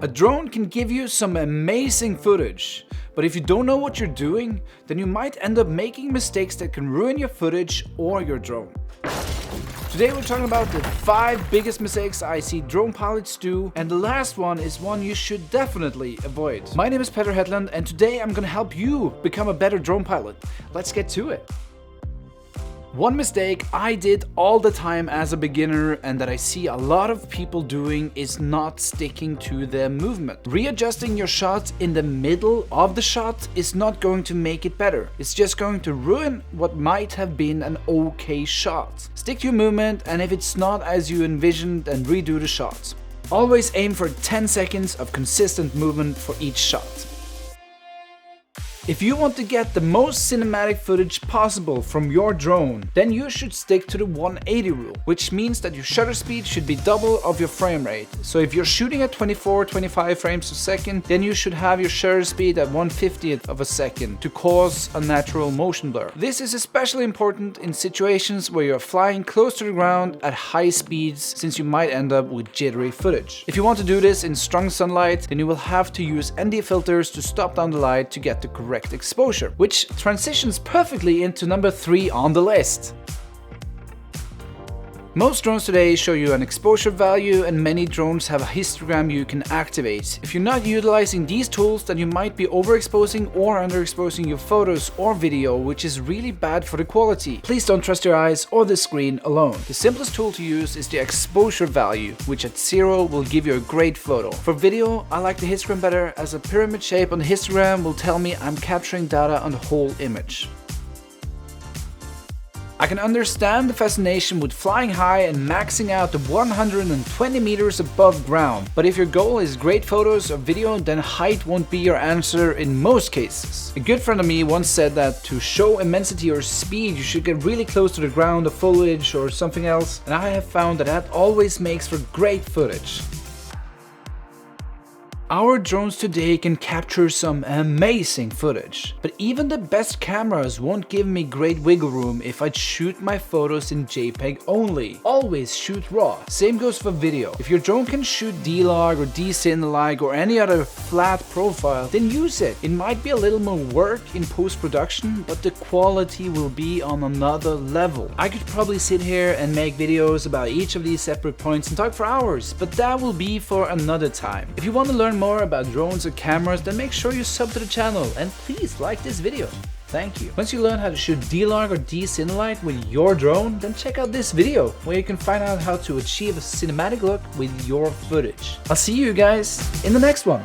A drone can give you some amazing footage, but if you don't know what you're doing, then you might end up making mistakes that can ruin your footage or your drone. Today we're talking about the 5 biggest mistakes I see drone pilots do, and the last one is one you should definitely avoid. My name is Petter Hetland, and today I'm gonna help you become a better drone pilot. Let's get to it. One mistake I did all the time as a beginner and that I see a lot of people doing is not sticking to the movement. Readjusting your shot in the middle of the shot is not going to make it better. It's just going to ruin what might have been an okay shot. Stick to your movement, and if it's not as you envisioned, then redo the shot. Always aim for 10 seconds of consistent movement for each shot. If you want to get the most cinematic footage possible from your drone, then you should stick to the 180 rule, which means that your shutter speed should be double of your frame rate. So if you're shooting at 24-25 frames per second, then you should have your shutter speed at 1/50th of a second to cause a natural motion blur. This is especially important in situations where you're flying close to the ground at high speeds, since you might end up with jittery footage. If you want to do this in strong sunlight, then you will have to use ND filters to stop down the light to get the correct exposure, which transitions perfectly into number 3 on the list. Most drones today show you an exposure value, and many drones have a histogram you can activate. If you're not utilizing these tools, then you might be overexposing or underexposing your photos or video, which is really bad for the quality. Please don't trust your eyes or the screen alone. The simplest tool to use is the exposure value, which at 0 will give you a great photo. For video, I like the histogram better, as a pyramid shape on the histogram will tell me I'm capturing data on the whole image. I can understand the fascination with flying high and maxing out to 120 meters above ground, but if your goal is great photos or video, then height won't be your answer in most cases. A good friend of me once said that to show immensity or speed, you should get really close to the ground, the foliage or something else, and I have found that that always makes for great footage. Our drones today can capture some amazing footage, but even the best cameras won't give me great wiggle room if I shoot my photos in JPEG only. Always shoot RAW. Same goes for video. If your drone can shoot D-Log or D-Cinelog or any other flat profile, then use it. It might be a little more work in post-production, but the quality will be on another level. I could probably sit here and make videos about each of these separate points and talk for hours, but that will be for another time. If you want to learn more about drones or cameras, then make sure you sub to the channel, and please like this video. Thank you. Once you learn how to shoot D-Log or D-Cinelog with your drone, then check out this video where you can find out how to achieve a cinematic look with your footage. I'll see you guys in the next one.